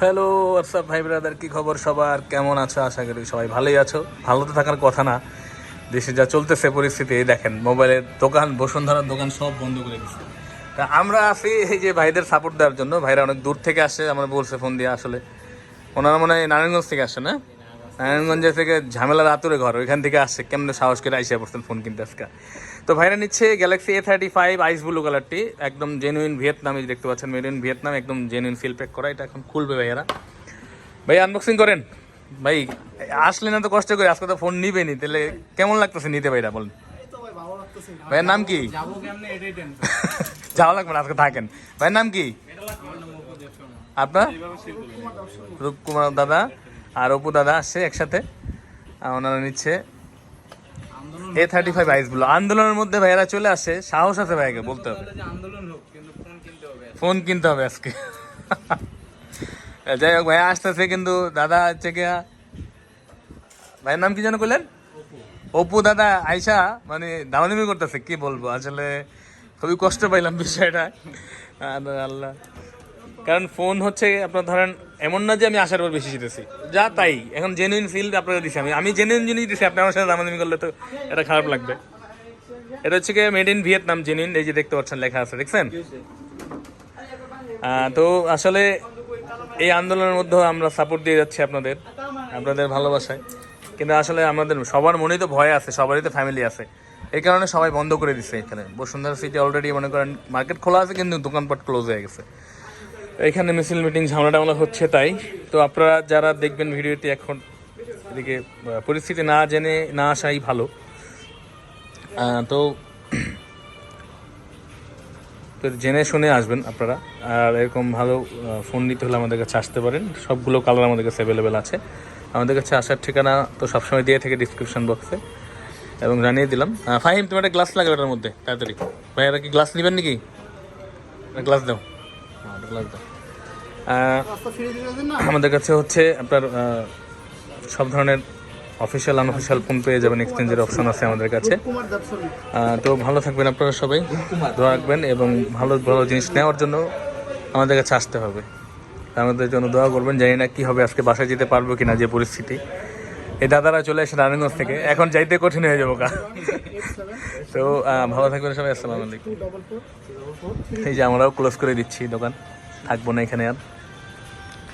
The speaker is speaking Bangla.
হ্যালো হোয়াটসঅ্যাপ ভাই ব্রাদার, কি খবর সবার? কেমন আছো? আশা করি সবাই ভালোই আছো। ভালো তো থাকার কথা না, দেশে যা চলতেছে পরিস্থিতি। এই দেখেন, মোবাইলের দোকান, বসুন্ধরার দোকান সব বন্ধ করে দিচ্ছে। তা আমরা আছি এই যে ভাইদের সাপোর্ট দেওয়ার জন্য। ভাইরা অনেক দূর থেকে আসে, আমরা বলছে ফোন দিয়ে। আসলে ওনারা মনে হয় নারায়ণগঞ্জ থেকে আসে না? নারায়ণগঞ্জে থেকে ঝামেলার আতুরে ঘর, ওইখান থেকে আসছে। কেমনে সাহস করে আইসা পড়ছেন ফোন কিনতে আজকে। তো ভাইরা নিচ্ছে গ্যালাক্সি A35 আইস ব্লু কালারটি, একদম জেনুইন ভিয়েতনাম। এই যে দেখতে পাচ্ছেন, মেড ইন ভিয়েতনাম, একদম জেনুইন সিল প্যাক করা। এটা এখন খুলবে ভাইয়ারা। ভাই আনবক্সিং করেন ভাই। আসলে না তো কষ্ট করে, আজকে তো ফোন নিবেনি, তাহলে কেমন লাগতেছে নিতে ভাইরা বলেন? ভাইয়ের নাম কি? যাওয়া লাগবে না, আজকে থাকেন। ভাইয়ের নাম কি আপনার? রূপকুমার দাদা আর অপু দাদা আসছে একসাথে। ওনারা নিচ্ছে A35 আইস ব্লু। আন্দোলনের মধ্যে ভাইয়েরা চলে আসে, সাহস আছে ভাইকে বলতে হবে। ফোন কিনতে হবে আজকে। যাই হোক, ভাইয়া আসতেছে কিন্তু। দাদা হচ্ছে গিয়া, ভাইয়ের নাম কি যেন করলেন? অপু দাদা আইসা মানে দামাদামি করতেছে। কি বলবো, আসলে খুবই কষ্ট পাইলাম বিষয়টা। আল্লাহ, কারণ ফোন হচ্ছে আপনার ধরেন এমন না যে আমি আসার পর বেশি জিতেছি, যা তাই। এখন জেনুইন ফিল আপনাকে দিচ্ছি, আমি জেনুইন জিনিস দিচ্ছি। আপনি আমার সাথে দামাদামি করলে তো এটা খারাপ লাগবে। এটা হচ্ছে কি মেড ইন ভিয়েতনাম জেনুইন। এই যে দেখতে পাচ্ছেন, লেখা আছে, দেখছেন? তো আসলে এই আন্দোলনের মধ্যেও আমরা সাপোর্ট দিয়ে যাচ্ছি আপনাদের ভালোবাসায়। কিন্তু আসলে আমাদের সবার মনেই তো ভয় আছে, সবারই তো ফ্যামিলি আছে। এই কারণে সবাই বন্ধ করে দিচ্ছে এখানে। বসুন্ধরা সিটি অলরেডি মনে করেন মার্কেট খোলা আছে, কিন্তু দোকানপাট ক্লোজ হয়ে গেছে। এখানে মিছিল মিটিং ঝামেলা টামলা হচ্ছে তাই। তো আপনারা যারা দেখবেন ভিডিওটি, এখন এদিকে পরিস্থিতি না জেনে না আসাই ভালো। তো তো জেনে শুনে আসবেন আপনারা। আর এরকম ভালো ফোন নিতে হলে আমাদের কাছে আসতে পারেন। সবগুলো কালার আমাদের কাছে অ্যাভেলেবেল আছে। আমাদের কাছে আসার ঠিকানা তো সবসময় দিয়ে থাকে ডিসক্রিপশন বক্সে, এবং জানিয়ে দিলাম। ফাহিম, তুমি একটা গ্লাস লাগাবে এটার মধ্যে তাড়াতাড়ি। ভাইয়ারা কি গ্লাস নেবেন নাকি? গ্লাস দাও, গ্লাস দাও। আমাদের কাছে হচ্ছে আপনার সব ধরনের অফিসিয়াল আনঅফিসিয়াল ফোন পেয়ে যাবেন, এক্সচেঞ্জের অপশন আছে আমাদের কাছে। তো ভালো থাকবেন আপনারা সবাই, দোয়া রাখবেন, এবং ভালো ভালো জিনিস নেওয়ার জন্য আমাদের কাছে আসতে হবে। আমাদের জন্য দোয়া করবেন। জানি না কী হবে আজকে, বাসায় যেতে পারবো কিনা, যে পরিস্থিতি। এই দাদারা চলে আসে নারায়ণগঞ্জ থেকে, এখন যাইতে কঠিন হয়ে যাবো কা। তো ভালো থাকবেন সবাই, আসসালামু আলাইকুম। এই যে আমরাও ক্লোজ করে দিচ্ছি দোকান, থাকবো না এখানে আর।